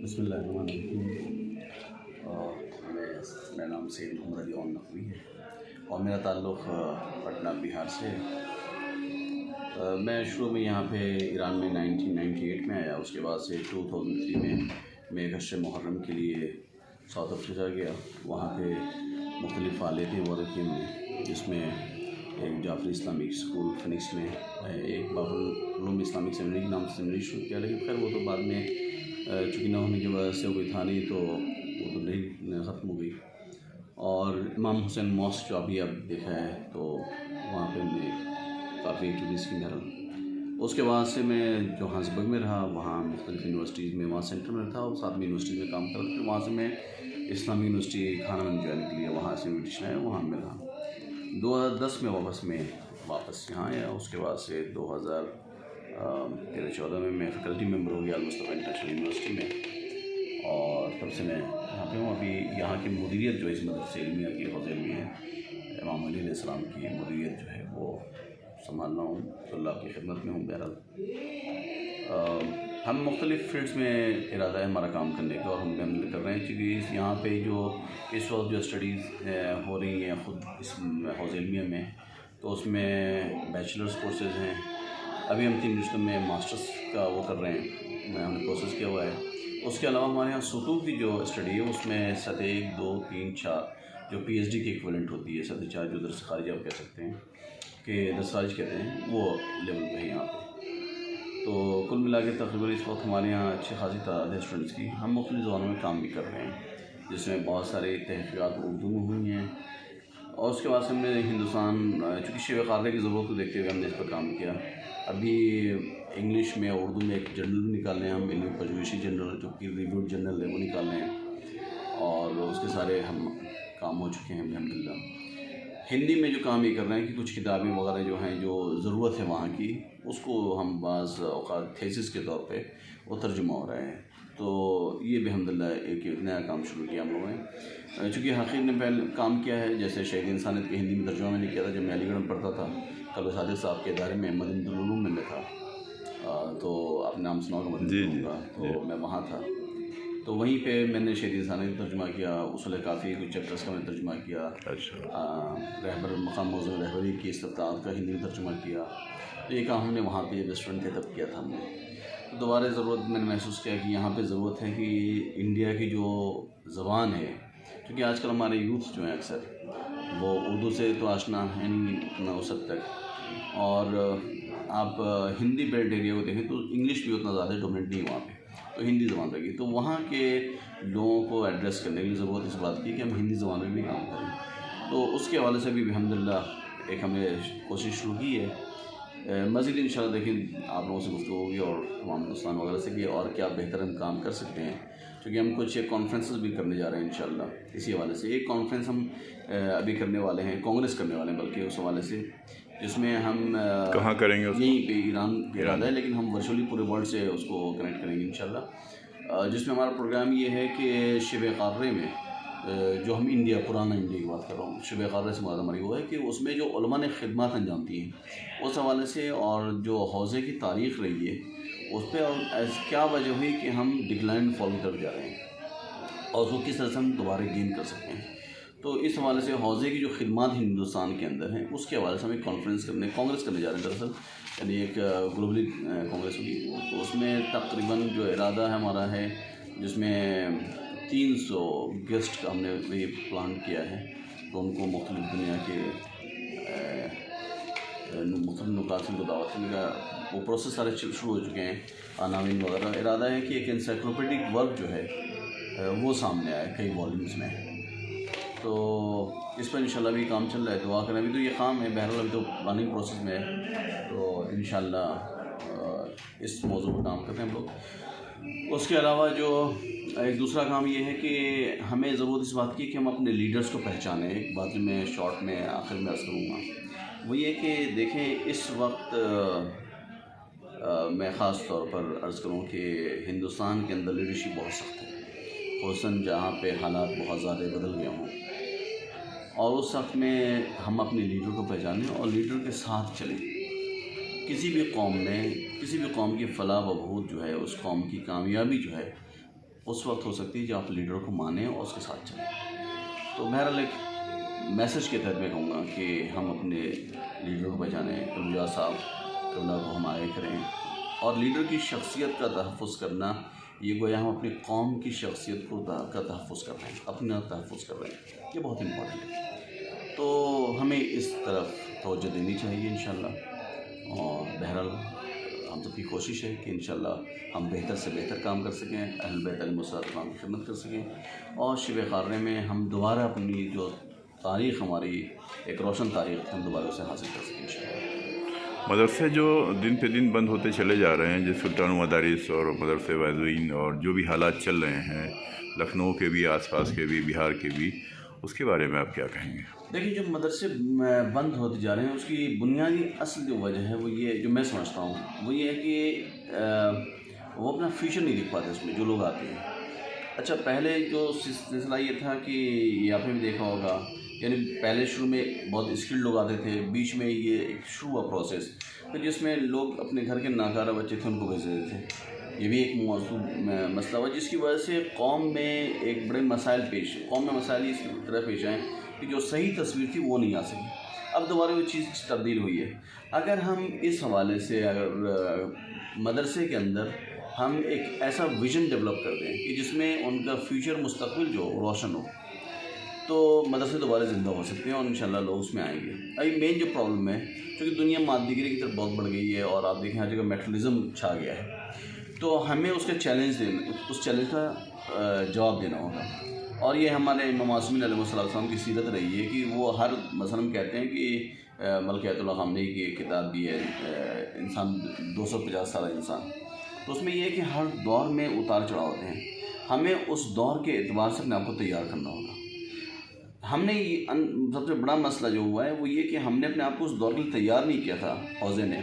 बिस्मिल्लाहिर्रहमानिर्रहीम। मेरा नाम सैयद मोहम्मद अली नकवी है और मेरा ताल्लुक़ पटना बिहार से है। मैं शुरू में यहाँ पे ईरान में 1998 में आया। उसके बाद से 2003 में मैं एक अशरे मुहर्रम के लिए साउथ अफ्रीका गया। वहाँ पे मुख्तलिफ़ फ़ालियतें हुआ रखी हमने, जिसमें एक जाफरी इस्लामिक स्कूल फिनिक्स में, एक बाबुल उलूम इस्लामिक सेमिनरी के नाम से सेमिनरी शुरू किया, लेकिन खैर वो तो बाद में चूँकि ना होने की वजह से कोई था नहीं, तो वो तो नहीं ख़त्म हो गई। और इमाम हुसैन मॉस्क जो अभी अब देखा है, तो वहाँ पे हमने काफ़ी एक्टिविटीज़ की बहरहाल। उसके बाद से मैं जोहान्सबर्ग में रहा, वहाँ मुख्तलिफ़ यूनिवर्सिटीज़ में, वहाँ सेंटर में था और साथ में यूनिवर्सिटीज़ में काम कर रहा। फिर वहाँ से मैं इस्लामिक यूनिवर्सिटी खाना ज्वाइन के लिए वहाँ से इन्विटेशन आया, वहाँ में रहा। 2010 में वापस यहाँ आया। उसके बाद से 2013-14 में मैं फैकल्टी मेंबर हो गया मुस्तफ़ा इंटरनेशनल यूनिवर्सिटी में, और तब से मैं यहाँ पे हूँ। अभी यहाँ की मुदीरियत जो इस मदरसे इल्मिया की हौज़े में है, इमाम अली अलैहिस्सलाम की मुदीरियत जो है वो संभाल रहा हूँ, तो अल्लाह की खिदमत में हूँ। बहरहाल हम मुख्तलिफ़ फील्ड्स में इरादा है हमारा काम करने का, और हम कर रहे हैं, क्योंकि यहाँ पे जो इस वक्त जो स्टडीज़ हो रही हैं ख़ुद इस हौज़े इल्मिया में, तो उसमें बैचलर्स कोर्सेज़ हैं। अभी हम 3 रिश्तों में मास्टर्स का वो कर रहे हैं, हमने प्रोसेस किया हुआ है। उसके अलावा हमारे यहाँ सुतूह की जो स्टडी है, उसमें सतह 1, 2, 3, 4 जो PhD की इक्विवेलेंट होती है, सतह 4 जो दरस खारिज आप कह सकते हैं कि दरस खारिज कहते हैं, वो लेवल पे है यहाँ पे। तो कुल मिला के तकरीबन इस वक्त हमारे यहाँ अच्छी खासी तादाद है स्टूडेंट्स की। हम मुख्तलिफ़ ज़बानों में काम भी कर रहे हैं, जिसमें बहुत सारे तहक़ीक़ात उर्दू में हुई हैं। और उसके बाद से हमने हिंदुस्तान, चूँकि शब क़ादर की ज़रूरत को देखते हुए हमने इस पर काम किया। अभी इंग्लिश में और उर्दू में एक जर्नल भी निकाल रहे हैं हम, इल्मी पजवेशी जर्नल, जो कि रिव्यूड जर्नल है, वो निकाल रहे हैं, और उसके सारे हम काम हो चुके हैं अल्हम्दुलिल्लाह। हिंदी में जो काम ये कर रहे हैं कि कुछ किताबें वगैरह जो हैं, जो ज़रूरत है वहाँ की, उसको हम बाज़ औक़ात थेसिस के तौर पे वो तर्जुमा हो रहा है। तो ये भी अल्हम्दुलिल्लाह एक नया काम शुरू किया हम लोगों ने। चूँकि हक़ीक़ ने पहले काम किया है, जैसे शहीद इंसानियत के हिंदी में तर्जुमा मैंने किया था जब मैं अलीगढ़ में पढ़ता था, कल सादिक साहब के इदारे में मदीनतुल उलूम में मैं था। तो आपने नाम सुना होगा मदीनतुल उलूम का, तो मैं वहाँ था। तो वहीं पे मैंने शहीद इंसानियत का तर्जुमा किया, उसूल काफ़ी कुछ चैप्टर्स का मैंने तर्जुमा किया। रहबर मक़ाम मौज़ू रहबरी की इस्तिफ़ात का हिंदी में तर्जुमा किया। तो ये काम हमने वहाँ पे जब स्टूडेंट थे तब किया था हमने। तो दोबारा ज़रूरत मैंने महसूस किया कि यहाँ पे ज़रूरत है कि इंडिया की जो ज़बान है, क्योंकि आजकल हमारे यूथ जो हैं अक्सर वो उर्दू से तो आशना है नहीं ना उस हद तक, और आप हिंदी बेल्ट एरिया को देखें तो इंग्लिश भी उतना ज़्यादा डोमिनेट नहीं वहाँ पे, तो हिंदी ज़बान रहेगी। तो वहाँ के लोगों को एड्रेस करने की ज़रूरत इस बात की कि हम हिंदी ज़बान में भी काम करें। तो उसके हवाले से भी अल्हम्दुलिल्लाह एक हमने कोशिश शुरू की है। मज़ीद इंशाअल्लाह देखें आप लोगों से गुफ्तगू होगी और तमाम हिंदुस्तान वगैरह से भी, और क्या बेहतर हम काम कर सकते हैं, क्योंकि हम कुछ कॉन्फ्रेंसेस भी करने जा रहे हैं इंशाअल्लाह इसी हवाले से। एक कॉन्फ्रेंस हम अभी करने वाले हैं, कांग्रेस करने वाले हैं बल्कि उस हवाले से, जिसमें हम कहाँ करेंगे उसको? यहीं पे ईरान है, लेकिन हम वर्चुअली पूरे वर्ल्ड से उसको कनेक्ट करेंगे इंशाअल्लाह। जिसमें हमारा प्रोग्राम ये है कि शब क़ादर में जो हम इंडिया, पुराना इंडिया की बात कर रहा हूँ, शब क़ादर से मुराद हमारी वो है कि उसमें जो उलमा ने खिदमत अंजाम दी हैं उस हवाले से, और जो हौज़े की तारीख़ रही है उस पर क्या वजह हुई कि हम डिक्लाइन फॉल की तरफ जा रहे हैं, और उसको किस तरह से हम दोबारा गेन कर सकते हैं। तो इस हवाले से हौज़े की जो खिदमत हिंदुस्तान के अंदर हैं उसके हवाले से हम एक कांग्रेस करने जा रहे हैं दरअसल, यानी एक ग्लोबली कांग्रेस होगी। तो उसमें तकरीबन जो इरादा है हमारा है, जिसमें 300 गेस्ट का हमने ये प्लान किया है, तो उनको मुख्तलिफ़ दुनिया के मुख्तलिफ़ नुकात से दावत करने का वो प्रोसेस सारे शुरू हो चुके हैं, अनावीन वगैरह। इरादा है कि एक इंसाइक्लोपीडिक वर्क जो है वो सामने आए कई वॉल्यूम्स में। तो इस पर इंशाल्लाह भी काम चल रहा है, दुआ करें। अभी तो ये काम है, बहरहाल अभी तो प्लानिंग प्रोसेस में है, तो इंशाल्लाह इस मौजू पर काम करते हैं हम लोग। उसके अलावा जो एक दूसरा काम ये है कि हमें ज़रूरत इस बात की कि हम अपने लीडर्स को पहचानें। एक बात जो मैं शॉर्ट में आखिर में अर्ज़ करूँगा वो ये कि देखें, इस वक्त मैं ख़ास तौर पर अर्ज़ करूँ कि हिंदुस्तान के अंदर लीडरशिप बहुत सख्त है, ख़ुसूसन जहाँ पे हालात बहुत ज़्यादा बदल गए हों, और उस वक्त में हम अपने लीडर को पहचानें और लीडर के साथ चलें। किसी भी कौम में, किसी भी कौम की फलाह व बहूत जो है, उस कौम की कामयाबी जो है, उस वक्त हो सकती है जब आप लीडर को माने और उसके साथ चलें। तो बहरहाल एक मैसेज के तहत मैं कहूँगा कि हम अपने लीडर को पहचानें, कलूजा साहब कबला को हम आगे करें, और लीडर की शख्सियत का तहफ़्फ़ुज़ करना, ये गोया हम अपनी कौम की शख्सियत को का तहफ़्फ़ुज़ कर रहे हैं, अपना तहफ़्फ़ुज़ कर रहे हैं, ये बहुत इम्पोर्टेंट है। तो हमें इस तरफ तवज्जो देनी चाहिए इंशाअल्लाह। और बहरहाल हम सबकी कोशिश है कि इंशाअल्लाह हम बेहतर से बेहतर काम कर सकें, अहल बैत अलैहिस्सलाम की खिदमत कर सकें, और शिब ख़ारने में हम दोबारा अपनी जो तारीख़ हमारी एक रोशन तारीख़ हम दोबारा उसे हासिल कर सकें इंशाअल्लाह। मदरसे जो दिन पे दिन बंद होते चले जा रहे हैं, जैसे सुल्तान मदारिस और मदरसे वाज़ीन, और जो भी हालात चल रहे हैं लखनऊ के भी, आसपास के भी, बिहार के भी, उसके बारे में आप क्या कहेंगे? देखिए, जो मदरसे बंद होते जा रहे हैं उसकी बुनियादी असल जो वजह है वो ये, जो मैं समझता हूँ वो ये है कि वो अपना फ्यूचर नहीं देख पाते उसमें जो लोग आते हैं। अच्छा, पहले जो सिलसिला ये था कि ये आपने भी देखा होगा, यानी पहले शुरू में बहुत स्किल्ड लोग आते थे, बीच में ये एक शुरू हुआ प्रोसेस, फिर जिसमें लोग अपने घर के नाकारा बच्चे थे उनको भेज देते थे। ये भी एक मौजूद मसला हुआ जिसकी वजह से कौम में एक बड़े मसाइल कौम में मसाइल इस तरह पेश आए कि जो सही तस्वीर थी वो नहीं आ सकी। अब दोबारा वो चीज़ तब्दील हुई है। अगर हम इस हवाले से अगर मदरसे के अंदर हम एक ऐसा विज़न डेवलप कर दें कि जिसमें उनका फ्यूचर मुस्तकबिल जो रोशन हो, तो मदरसे दोबारा ज़िंदा हो सकते हैं और इंशाल्लाह लोग उसमें आएंगे। अभी मेन जो प्रॉब्लम है, क्योंकि दुनिया मादीगिरी की तरफ बहुत बढ़ गई है और आप देखें हर जगह मेटरलिज्म छा गया है, तो हमें उसके उस चैलेंज का जवाब देना होगा। और ये हमारे इमाम मासूमीन अलैहिस्सलाम की सीरत रही है कि वो हर मसलन कहते हैं कि मलकियतुल्लाह ख़ामनेई की एक किताब भी है, इंसान 250 साल इंसान, तो उसमें यह है कि हर दौर में उतार चढ़ाव होते हैं, हमें उस दौर के एतबार से अपने आप को तैयार करना होगा। हमने ये सबसे बड़ा मसला जो हुआ है वो ये कि हमने अपने आप को उस दौर के लिए तैयार नहीं किया था हौज़े ने,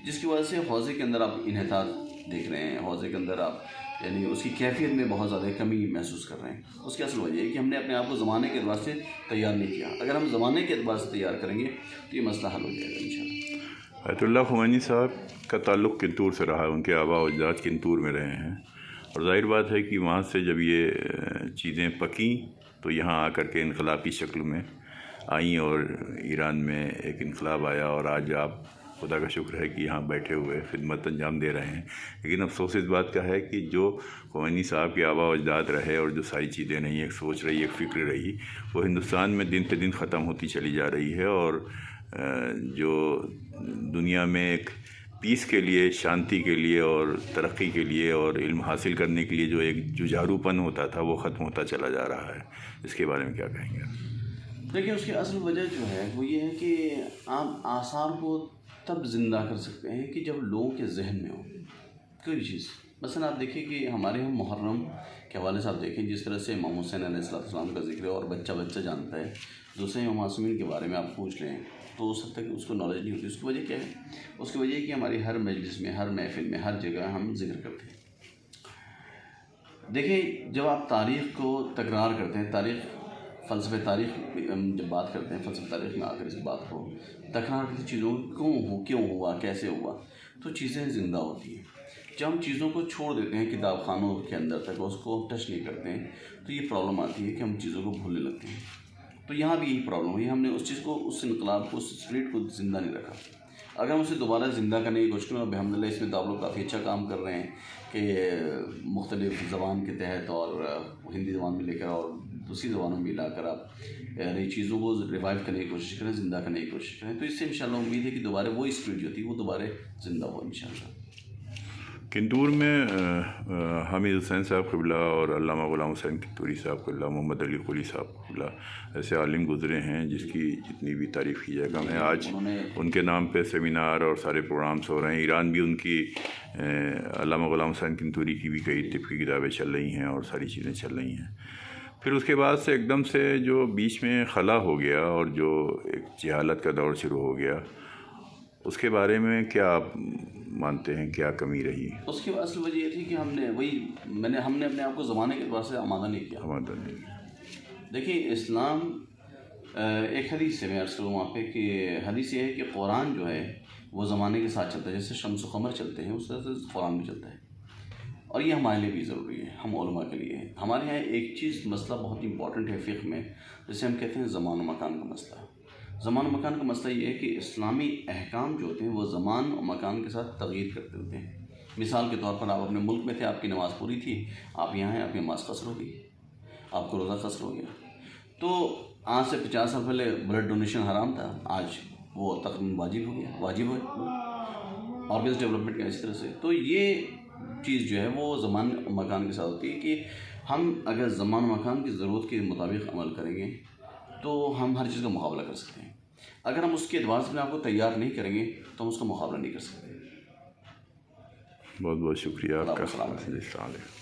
जिसकी वजह से हौज़े के अंदर आप इन्हितार देख रहे हैं, हौज़े के अंदर आप यानी उसकी कैफियत में बहुत ज़्यादा कमी महसूस कर रहे हैं। उसकी असल वजह है कि हमने अपने आप को ज़माने के एतबार से तैयार नहीं किया। अगर हम ज़माने के एतबार से तैयार करेंगे तो ये मसला हल हो जाएगा इंशाअल्लाह। आयतुल्लाह ख़ुमैनी साहब का ताल्लुक़ किंतूर से रहा है, उनके आबा व अजदाद किंतूर में रहे हैं, और ज़ाहिर बात है कि वहाँ से जब ये चीज़ें पकीं तो यहाँ आकर के इनकलाबी शक्ल में आई और ईरान में एक इनकलाब आया, और आज आप खुदा का शुक्र है कि यहाँ बैठे हुए खिदमत अंजाम दे रहे हैं। लेकिन अफसोस इस बात का है कि जो ख़ुमैनी साहब के आबा व अजदाद रहे और जो सारी चीज़ें रही, एक सोच रही, एक फ़िक्र रही, वो हिंदुस्तान में दिन पे दिन ख़त्म होती चली जा रही है। और जो दुनिया में एक पीस के लिए, शांति के लिए और तरक्की के लिए और इल्म हासिल करने के लिए जो एक जुझारूपन होता था वो ख़त्म होता चला जा रहा है। इसके बारे में क्या कहेंगे? देखिए, उसकी असल वजह जो है वो ये है कि आप आसार को तब ज़िंदा कर सकते हैं कि जब लोगों के जहन में हो कोई भी चीज़। मसलन आप देखिए कि हमारे यहाँ मुहर्रम के हवाले से आप देखें, जिस तरह से इमाम हुसैन अलैहिस्सलाम का जिक्र है और बच्चा बच्चा जानता है, दूसरे इमाम मासूमीन के बारे में आप पूछ लें तो उस हद तक उसको नॉलेज नहीं होती। उसकी वजह क्या है? उसकी वजह है कि हमारी हर मजलिस में, हर महफिल में, हर जगह हम जिक्र करते हैं। देखिए, जब आप तारीख़ को तकरार करते हैं, फ़लसफ़े तारीख़ जब बात करते हैं, फ़लसफ़े तारीख़ में आकर इस बात को तकरार करते चीज़ों क्यों हुआ, कैसे हुआ, तो चीज़ें ज़िंदा होती हैं। जब हम चीज़ों को छोड़ देते हैं किताब खानों के अंदर तक, उसको टच नहीं करते हैं, तो ये प्रॉब्लम आती है कि हम चीज़ों को भूलने लगते हैं। तो यहाँ भी यही प्रॉब्लम हुई, हमने उस चीज़ को, उस इनकलाब को, उस स्पिरिट को ज़िंदा नहीं रखा। अगर हम उसे दोबारा ज़िंदा करने की कोशिश करें, अल्हम्दुलिल्लाह इसमें तो आप लोग काफ़ी अच्छा काम कर रहे हैं कि मुख्तलिफ़ ज़बान के तहत और हिंदी ज़बान में लेकर और दूसरी ज़बानों में मिलाकर आप नई चीज़ों को रिवाइव करने की कोशिश करें, ज़िंदा करने की कोशिश करें, तो इससे इंशाअल्लाह उम्मीद है कि दोबारा वो स्पिरिट जो थी वो दोबारा ज़िंदा हो इंशाअल्लाह। किंतूर में हामिद हुसैन साहब क़िबला और अल्लामा ग़ुलाम हुसैन किंतूरी साहब क़िबला, मोहम्मद अली कुली साहब क़िबला, ऐसे आलिम गुज़रे हैं जिसकी जितनी भी तारीफ़ की जाए कम है। आज उनके नाम पे सेमिनार और सारे प्रोग्राम्स हो रहे हैं। ईरान भी उनकी अल्लामा ग़ुलाम हुसैन किंतूरी की भी कई तिब की किताबें चल रही हैं और सारी चीज़ें चल रही हैं। फिर उसके बाद से एकदम से जो बीच में खला हो गया और जो एक जहालत का दौर शुरू हो गया, उसके बारे में क्या आप मानते हैं, क्या कमी रही? उसकी असल वजह ये थी कि हमने अपने आप को ज़माने के एतबार से आमादा नहीं किया। देखिए, इस्लाम एक हदीस है, मैं अर्ज़ करूँ वहाँ पे कि हदीस ये है कि कुरान जो है वो ज़माने के साथ चलता है, जैसे शम्स व क़मर चलते हैं उस तरह से कुरान भी चलता है। और ये हमारे लिए भी ज़रूरी है, हम उलमा के लिए। हमारे यहाँ एक चीज़ मसला बहुत इंपॉर्टेंट है फ़िक़्ह में, जैसे हम कहते हैं ज़मान और मकान का मसला। ज़मान और मकान का मसला ये है कि इस्लामी अहकाम जो होते हैं वो ज़मान और मकान के साथ तग़यीर करते होते हैं। मिसाल के तौर पर आप अपने मुल्क में थे, आपकी नमाज़ पूरी थी, आप यहाँ हैं, आपकी नमाज़ क़स्र हो गई, आपको रोज़ा क़स्र हो गया। तो आज से 50 साल पहले ब्लड डोनेशन हराम था, आज वो तकरीबन वाजिब हो गया, वाजिब है ऑर्गन्स डेवलपमेंट का इस तरह से। तो ये चीज़ जो है वो ज़मान और मकान के साथ होती है कि हम अगर ज़मान और मकान की ज़रूरत के मुताबिक अमल करेंगे तो हम हर चीज़ का मुकाबला कर सकते हैं। अगर हम उसके एतबार से अपने आपको तैयार नहीं करेंगे तो हम उसका मुकाबला नहीं कर सकते। बहुत बहुत शुक्रिया आपका। सलाम।